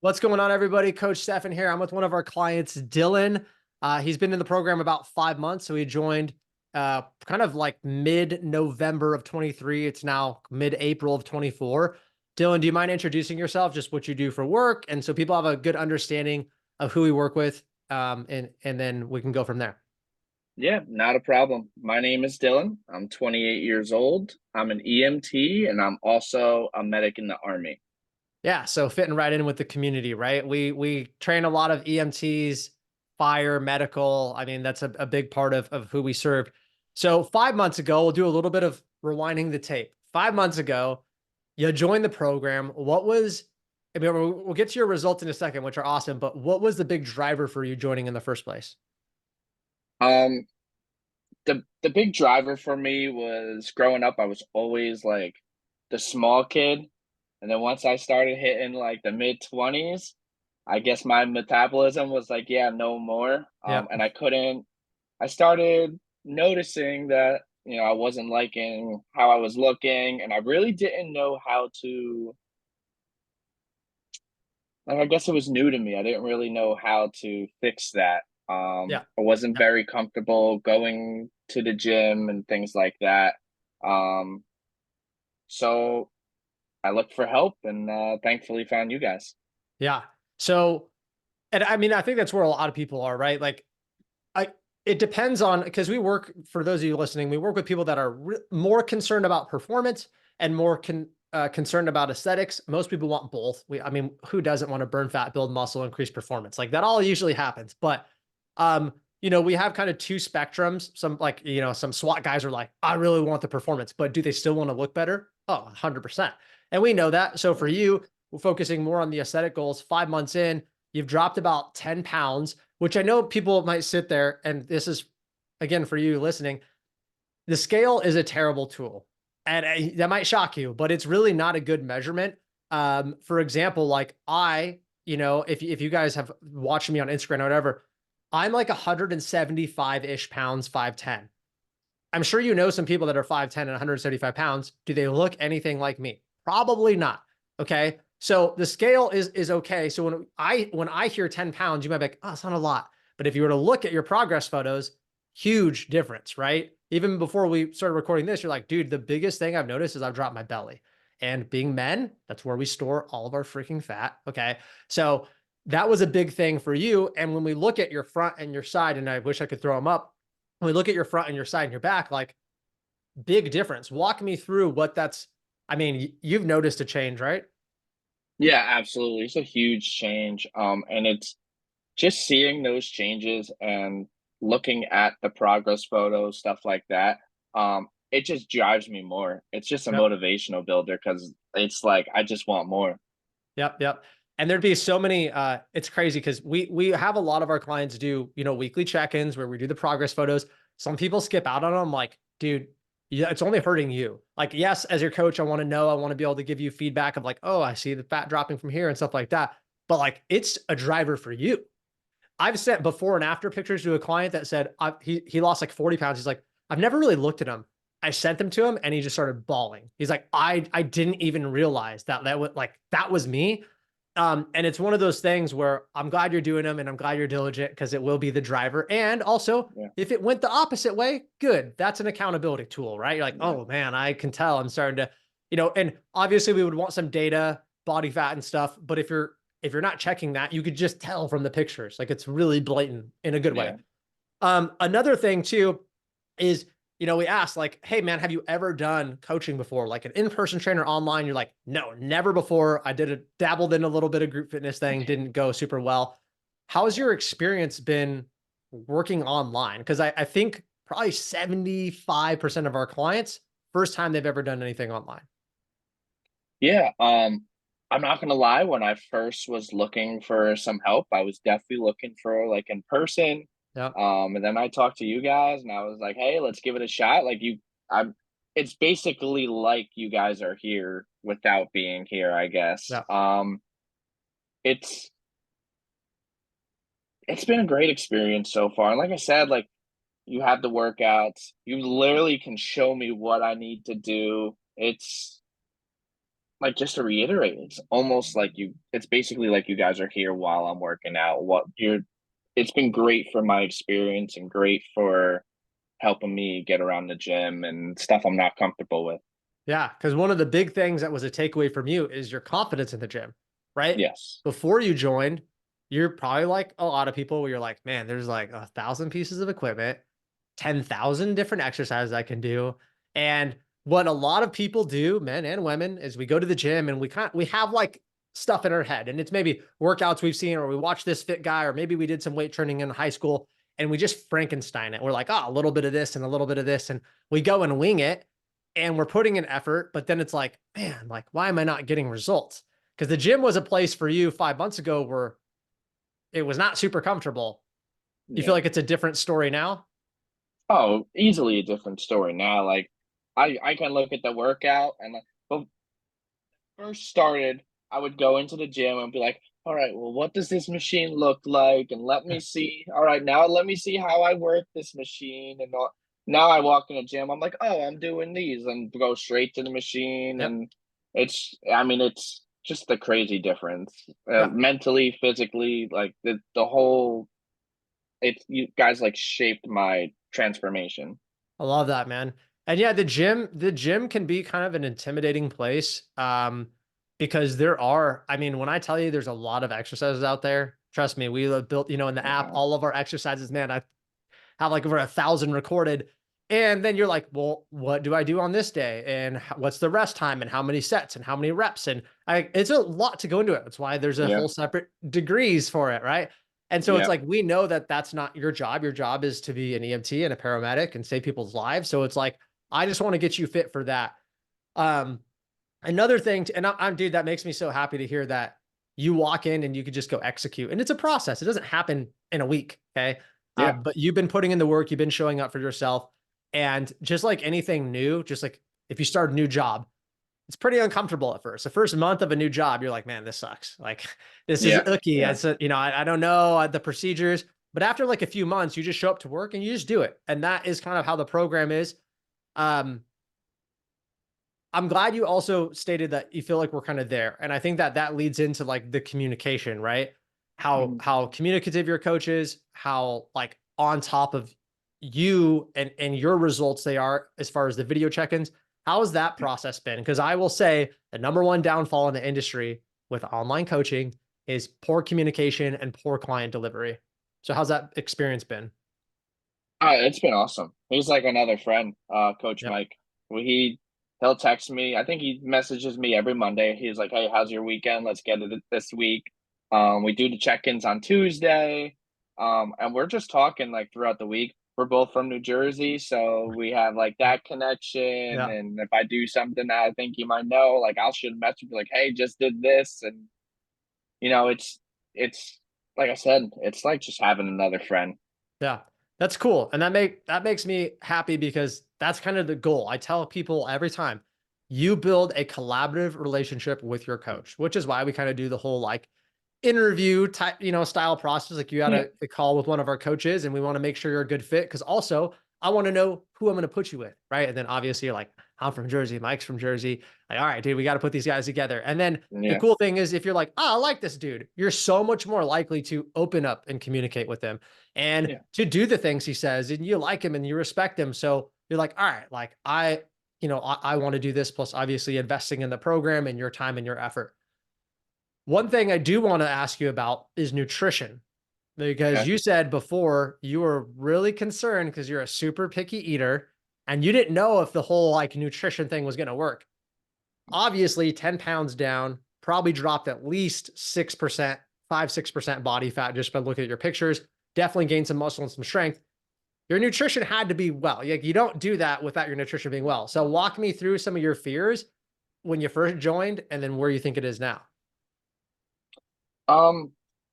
What's going on, everybody? Coach Stefan here. I'm with one of our clients, Dylan. He's been in the program about 5 months, so he joined kind of like mid-November of 23. It's now mid-April of 24. Dylan, do you mind introducing yourself, just what you do for work, and so people have a good understanding of who we work with, and then we can go from there. Yeah, not a problem. My name is Dylan. I'm 28 years old. I'm an EMT and I'm also a medic in the Army. Yeah, so fitting right in with the community, right? We train a lot of EMTs, fire, medical. I mean, that's a big part of who we serve. So 5 months ago, we'll do a little bit of rewinding the tape. 5 months ago, you joined the program. What was, I mean, we'll get to your results in a second, which are awesome, but what was the big driver for you joining in the first place? Um, the big driver for me was growing up, I was always like the small kid. And then once I started hitting like the mid 20s, I guess my metabolism was like, yeah, no more. Yep. And I started noticing that, I wasn't liking how I was looking, and I really didn't know how to. Like, I guess it was new to me. I didn't really know how to fix that. Yeah. I wasn't Yep. very comfortable going to the gym and things like that. Um, so I looked for help and thankfully found you guys. Yeah. So, and I mean, I think that's where a lot of people are, right? Like, I it depends on, because we work, for those of you listening, we work with people that are more concerned about performance and more concerned about aesthetics. Most people want both. I mean, who doesn't want to burn fat, build muscle, increase performance? Like that all usually happens. But we have kind of two spectrums. Some, like, some SWAT guys are like, I really want the performance, but do they still want to look better? Oh, 100%. And we know that. So for you, we're focusing more on the aesthetic goals. 5 months in, you've dropped about 10 pounds, which I know people might sit there, and this is, again, for you listening, the scale is a terrible tool. And that might shock you, but it's really not a good measurement. For example, like if you guys have watched me on Instagram or whatever, I'm like 175-ish pounds, 5'10". I'm sure you know some people that are 5'10" and 175 pounds. Do they look anything like me? Probably not. Okay. So the scale is okay. So when I hear 10 pounds, you might be like, oh, it's not a lot. But if you were to look at your progress photos, huge difference, right? Even before we started recording this, you're like, dude, the biggest thing I've noticed is I've dropped my belly. And being men, that's where we store all of our freaking fat. Okay. So that was a big thing for you. And when we look at your front and your side, and I wish I could throw them up, when we look at your front and your side and your back, like, big difference. Walk me through what that's, I mean, you've noticed a change, right? Yeah, absolutely. It's a huge change. And it's just seeing those changes and looking at the progress photos, stuff like that. It just drives me more. It's just a Yep. motivational builder because it's like I just want more. Yep. Yep. And there'd be so many, it's crazy because we have a lot of our clients do, weekly check-ins where we do the progress photos. Some people skip out on them, like, dude, yeah, it's only hurting you. Like, yes, as your coach, I want to know, I want to be able to give you feedback of like, oh, I see the fat dropping from here and stuff like that. But like, it's a driver for you. I've sent before and after pictures to a client that said he lost like 40 pounds. He's like, I've never really looked at him. I sent them to him and he just started bawling. He's like, I didn't even realize that was me. And it's one of those things where I'm glad you're doing them and I'm glad you're diligent because it will be the driver. And also, Yeah, if it went the opposite way, good. That's an accountability tool, right? You're like, yeah, oh man, I can tell I'm starting to, and obviously we would want some data, body fat and stuff. But if you're not checking that, you could just tell from the pictures. Like, it's really blatant in a good way. yeah. Another thing too is, we asked like, hey man, have you ever done coaching before? Like an in-person trainer, online? You're like, no, never before. I dabbled in a little bit of group fitness thing, didn't go super well. How's your experience been working online? Because I think probably 75% of our clients, first time they've ever done anything online. Yeah, I'm not gonna lie, when I first was looking for some help, I was definitely looking for like in person. Yeah. And then I talked to you guys and I was like, hey, let's give it a shot. I'm it's basically like you guys are here without being here, I guess. Yeah. It's it's been a great experience so far. And like I said, like you have the workouts, you literally can show me what I need to do. like just to reiterate, it's almost like it's basically like you guys are here while I'm working out. It's been great for my experience and great for helping me get around the gym and stuff I'm not comfortable with. Yeah, because one of the big things that was a takeaway from you is your confidence in the gym, right? Yes. Before you joined, you're probably like a lot of people where you're like, man, there's like 1,000 pieces of equipment, 10,000 different exercises I can do. And what a lot of people do, men and women, is we go to the gym and we have like stuff in our head. And it's maybe workouts we've seen, or we watch this fit guy, or maybe we did some weight training in high school and we just Frankenstein it. We're like, oh, a little bit of this and a little bit of this. And we go and wing it and we're putting in effort, but then it's like, man, like, why am I not getting results? Because the gym was a place for you 5 months ago where it was not super comfortable. You feel Yeah. like it's a different story now? Oh, easily a different story now. Like I can look at the workout and like, but first started, I would go into the gym and be like, all right, well, what does this machine look like? And let me see. All right, now let me see how I work this machine. And now I walk in the gym, I'm like, oh, I'm doing these and go straight to the machine. Yep. And I mean, it's just a crazy difference Yeah. mentally, physically, like the whole, you guys like shaped my transformation. I love that, man. And yeah, the gym can be kind of an intimidating place. Because I mean, when I tell you there's a lot of exercises out there, trust me, we have built, in the app, Yeah. all of our exercises, man, I have like over 1,000 recorded. And then you're like, well, what do I do on this day? And what's the rest time and how many sets and how many reps? And it's a lot to go into it. That's why there's a Yeah. whole separate degrees for it. Right. And so it's Yeah. like, we know that that's not your job. Your job is to be an EMT and a paramedic and save people's lives. So it's like, I just want to get you fit for that. Um, Another thing, I'm dude, that makes me so happy to hear that you walk in and you could just go execute. And it's a process. It doesn't happen in a week. Okay. Yeah. But you've been putting in the work, you've been showing up for yourself. And just like anything new, just like if you start a new job, it's pretty uncomfortable at first. The first month of a new job, you're like, man, this sucks. Like, this is Yeah. icky. Yeah. I don't know the procedures. But after like a few months, you just show up to work and you just do it. And that is kind of how the program is. Um, I'm glad you also stated that you feel like we're kind of there. And I think that that leads into like the communication, right? How Mhm. how communicative your coach is, how like on top of you and your results they are as far as the video check-ins. How has that process been? Because I will say the number one downfall in the industry with online coaching is poor communication and poor client delivery. So how's that experience been? It's been awesome. He's like another friend, Coach Yep. Mike. Well, he'll text me. I think he messages me every Monday. He's like, "Hey, how's your weekend? Let's get it this week." We do the check-ins on Tuesday, and we're just talking like throughout the week. We're both from New Jersey, so we have like that connection. Yeah. And if I do something that I think you might know, like I'll shoot a message like, "Hey, just did this," and it's like I said, it's like just having another friend. Yeah. That's cool. And that makes me happy because that's kind of the goal. I tell people every time you build a collaborative relationship with your coach, which is why we kind of do the whole like interview type, style process. Like you had Yeah, a call with one of our coaches and we want to make sure you're a good fit. Cause also I want to know who I'm going to put you with. Right. And then obviously you're like, I'm from Jersey, Mike's from Jersey. Like, all right, dude, we got to put these guys together. And then the yeah, cool thing is if you're like, oh, I like this dude, you're so much more likely to open up and communicate with them and yeah. to do the things he says and you like him and you respect him. So you're like, all right, like I want to do this plus obviously investing in the program and your time and your effort. One thing I do want to ask you about is nutrition because Okay. you said before you were really concerned because you're a super picky eater and you didn't know if the whole like nutrition thing was going to work. Obviously, 10 pounds down, probably dropped at least 6%, 5-6% body fat just by looking at your pictures. Definitely gained some muscle and some strength. Your nutrition had to be well. Like you don't do that without your nutrition being well. So walk me through some of your fears when you first joined and then where you think it is now. Um,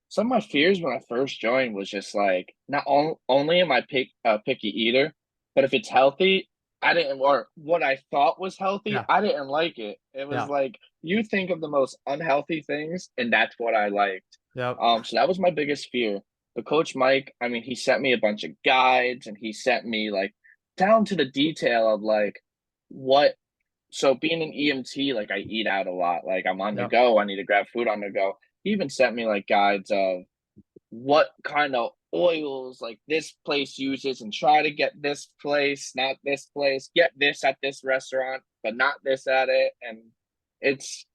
some of my fears when I first joined was just like not only am I picky eater, but if it's healthy, I didn't or what I thought was healthy, Yeah. I didn't like it. It was Yeah. like you think of the most unhealthy things, and that's what I liked. Yep. So that was my biggest fear. But Coach Mike, I mean, he sent me a bunch of guides, and he sent me like down to the detail of like what so being an EMT, like I eat out a lot. Like I'm on the Yeah. go. I need to grab food on the go. He even sent me like guides of what kind of oils like this place uses and try to get this place, not this place, get this at this restaurant, but not this at it. And it's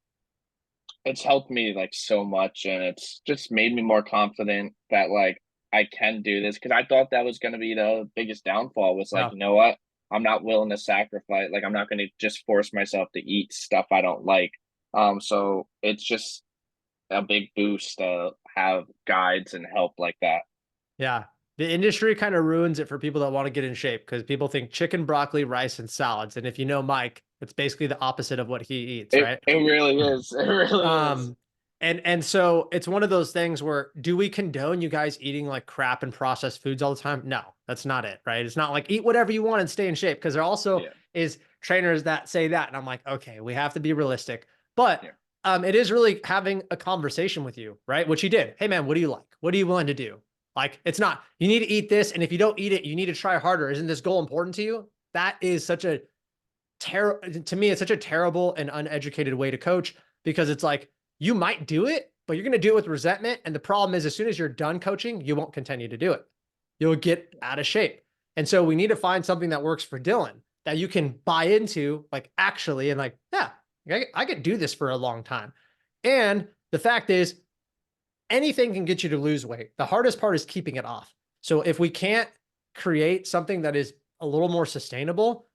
it's helped me like so much and it's just made me more confident that like I can do this because I thought that was going to be the biggest downfall was like, Yeah. you know what? I'm not willing to sacrifice. Like, I'm not going to just force myself to eat stuff I don't like. So it's just a big boost to have guides and help like that. Yeah. The industry kind of ruins it for people that want to get in shape because people think chicken, broccoli, rice, and salads. And if you know Mike, it's basically the opposite of what he eats, right? It really is. It really is. Um, and so it's one of those things where do we condone you guys eating like crap and processed foods all the time? No, that's not it, right? It's not like eat whatever you want and stay in shape because there also Yeah. is trainers that say that, and I'm like, okay, we have to be realistic, but Yeah. it is really having a conversation with you, right? Which he did. Hey man, what do you like? What are you willing to do? Like, it's not you need to eat this, and if you don't eat it, you need to try harder. Isn't this goal important to you? That is such a to me, it's such a terrible and uneducated way to coach because it's like you might do it, but you're going to do it with resentment. And the problem is, as soon as you're done coaching, you won't continue to do it. You'll get out of shape. And so we need to find something that works for Dylan that you can buy into, like actually, and like, yeah, I could do this for a long time. And the fact is, anything can get you to lose weight. The hardest part is keeping it off. So if we can't create something that is a little more sustainable,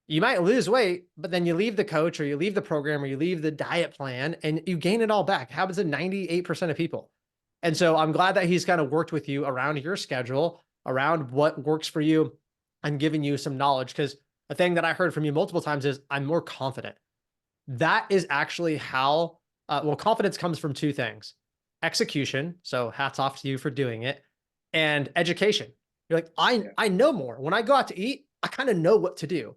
you might lose weight, but then you leave the coach or you leave the program or you leave the diet plan and you gain it all back. It happens to 98% of people. And so I'm glad that he's kind of worked with you around your schedule, around what works for you and giving you some knowledge. Because a thing that I heard from you multiple times is I'm more confident. That is actually how, well, confidence comes from two things: execution. So hats off to you for doing it, and education. You're like, Yeah. I know more. When I go out to eat, I kind of know what to do.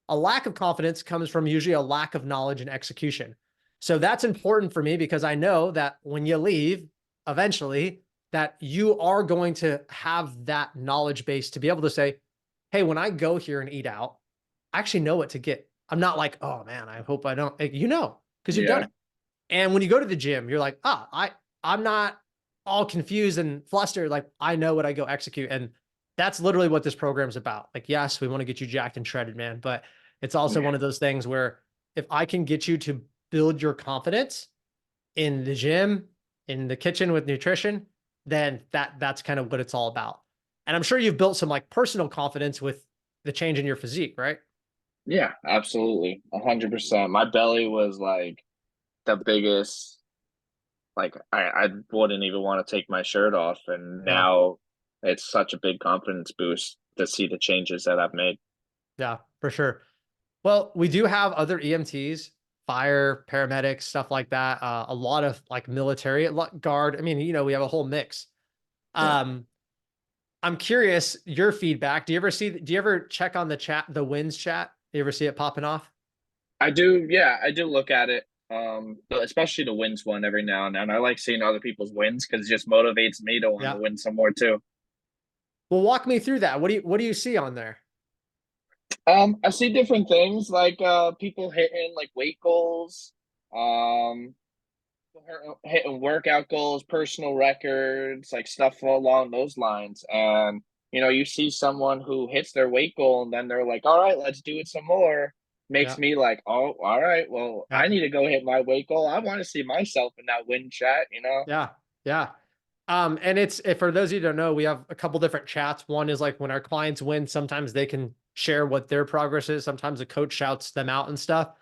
A lack of confidence comes from usually a lack of knowledge and execution. So that's important for me because I know that when you leave, eventually, that you are going to have that knowledge base to be able to say, hey, when I go here and eat out, I actually know what to get. I'm not like, oh man, I hope I don't, you know, because you've done Yeah. it. And when you go to the gym, you're like, I'm not all confused and flustered. Like I know what I go execute. And that's literally what this program's about. Like, yes, we want to get you jacked and shredded, man. But it's also one Yeah. of those things where if I can get you to build your confidence in the gym, in the kitchen with nutrition, then that's kind of what it's all about. And I'm sure you've built some like personal confidence with the change in your physique, right? Yeah. Absolutely. 100%. My belly was like the biggest. Like I wouldn't even want to take my shirt off, and Yeah. now it's such a big confidence boost to see the changes that I've made. Yeah, for sure. Well, we do have other EMTs, fire, paramedics, stuff like that. A lot of like military, guard. I mean, we have a whole mix. Yeah, Um, I'm curious your feedback. Do you ever check on the chat, the wins chat? You ever see it popping off? I do. Yeah, I do look at it. But especially the wins one every now and then. I like seeing other people's wins because it just motivates me to want to Yeah. win some more too. Well, walk me through that. What do you see on there? I see different things like people hitting like weight goals, um, hitting workout goals, personal records, like stuff along those lines. And you see someone who hits their weight goal and then they're like, "All right, let's do it some more." Makes Yeah. me like, "Oh, all right, well, Yeah. I need to go hit my weight goal. I want to see myself in that win chat." Yeah. Yeah. And for those of you who don't know, we have a couple different chats. One is like when our clients win, sometimes they can share what their progress is. Sometimes the coach shouts them out and stuff.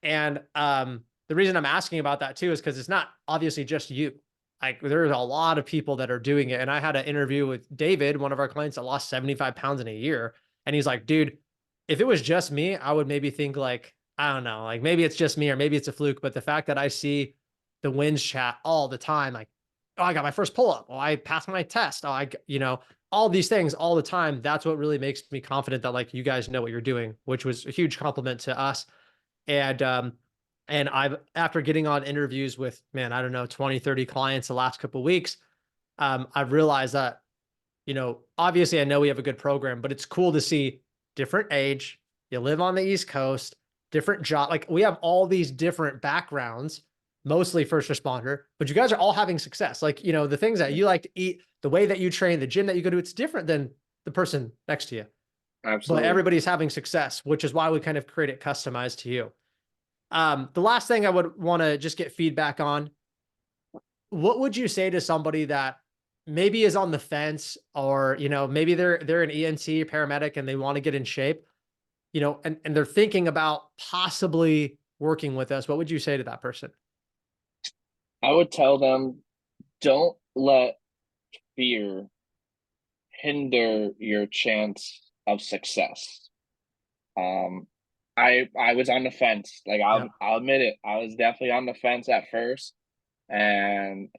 And the reason I'm asking about that too is because it's not obviously just you. Like there's a lot of people that are doing it. And I had an interview with David, one of our clients that lost 75 pounds in a year. And he's like, dude, if it was just me, I would maybe think like, I don't know, like maybe it's just me or maybe it's a fluke. But the fact that I see the wins chat all the time, like, oh, I got my first pull up. Oh, I passed my test. Oh, all these things all the time. That's what really makes me confident that like you guys know what you're doing, which was a huge compliment to us. And I've, after getting on interviews with, man, I don't know, 20, 30 clients the last couple of weeks, I've realized that, obviously I know we have a good program, but it's cool to see different age. You live on the East Coast, different job. Like we have all these different backgrounds, mostly first responder, but you guys are all having success. Like, you know, the things that Yeah, you like to eat, the way that you train, the gym that you go to, it's different than the person next to you, but absolutely. everybody's having success, which is why we kind of create it customized to you. The last thing I would want to just get feedback on, what would you say to somebody that maybe is on the fence, or, you know, maybe they're an ENT paramedic and they want to get in shape, you know, and they're thinking about possibly working with us? What would you say to that person? I would tell them, don't let fear hinder your chance of success. Um, I was on the fence. Like Yeah. I'll admit it. I was definitely on the fence at first, and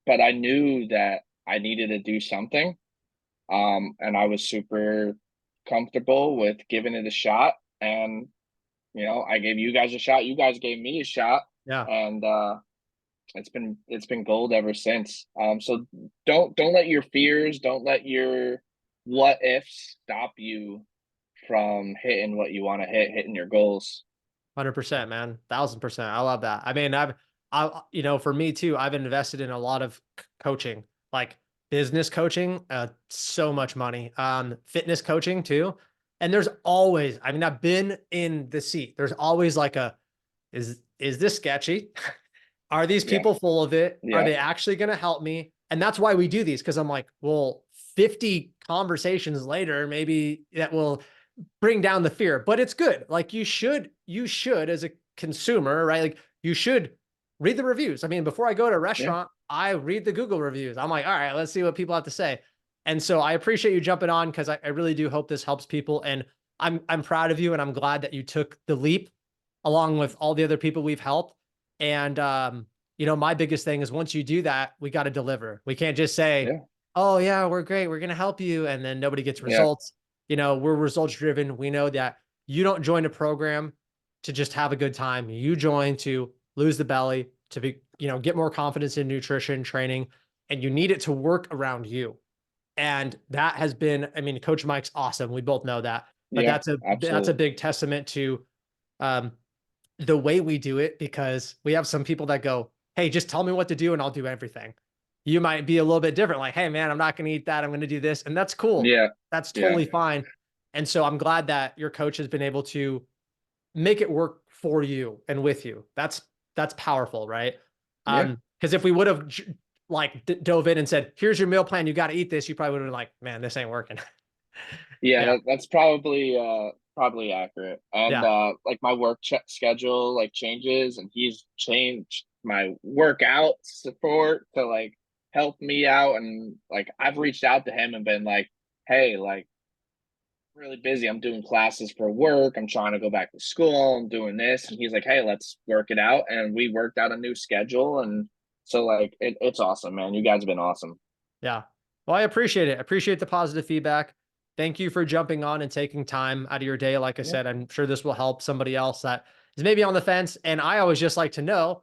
but I knew that I needed to do something. And I was super comfortable with giving it a shot. And I gave you guys a shot. You guys gave me a shot, Yeah. and it's been gold ever since. So don't let your fears, don't let your what ifs stop you from hitting what you want to hit, hitting your goals. 100%, man. 1000%. I love that. I mean, you know, for me too, I've invested in a lot of coaching, like business coaching, so much money, fitness coaching too. And there's always, I mean, I've been in the seat. There's always like is this sketchy? Are these Yeah, people full of it? Are yeah, they actually going to help me? And that's why we do these. Cause I'm like, well, 50 conversations later, maybe that will bring down the fear, but it's good. Like you should as a consumer, right? Like you should read the reviews. I mean, before I go to a yeah, restaurant, I read the Google reviews. I'm like, all right, let's see what people have to say. And so I appreciate you jumping on, because I really do hope this helps people. And I'm proud of you, and I'm glad that you took the leap along with all the other people we've helped. And you know, my biggest thing is once you do that, we got to deliver. We can't just say, yeah, "Oh yeah, we're great. We're going to help you," and then nobody gets yeah, results. You know, we're results driven. We know that you don't join a program to just have a good time. You join to lose the belly, to be, you know, get more confidence in nutrition, training, and you need it to work around you. And that has been, I mean, Coach Mike's awesome. We both know that, but yeah, that's a absolutely. big testament to um, the way we do it, because we have some people that go, "Hey, just tell me what to do and I'll do everything." You might be a little bit different, like, "Hey, man, I'm not going to eat that. I'm going to do this." And that's cool. Yeah, That's yeah, totally fine. And so I'm glad that your coach has been able to make it work for you and with you. That's powerful, right? yeah. Because if we would have like dove in and said, "Here's your meal plan, you got to eat this," you probably would have been like, "Man, this ain't working." Yeah, Yeah. that's probably accurate. And Yeah. like my work schedule like changes, and he's changed my workout support to like help me out. And like I've reached out to him and been like, "Hey, like really busy. I'm doing classes for work. I'm trying to go back to school. I'm doing this." And he's like, "Hey, let's work it out." And we worked out a new schedule, and so like it's awesome, man. You guys have been awesome. Yeah. Well, I appreciate it. I appreciate the positive feedback. Thank you for jumping on and taking time out of your day. Like I Yeah, said, I'm sure this will help somebody else that is maybe on the fence. And I always just like to know,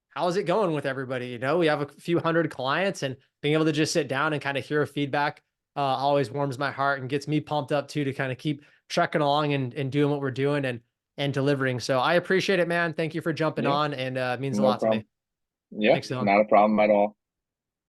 how's it going with everybody? You know, we have a few hundred clients, and being able to just sit down and kind of hear feedback always warms my heart and gets me pumped up too, to kind of keep trekking along and doing what we're doing and delivering. So I appreciate it, man. Thank you for jumping yeah, on, and it means a no lot to me. problem. Yeah, Thanks, Dylan. not a problem at all.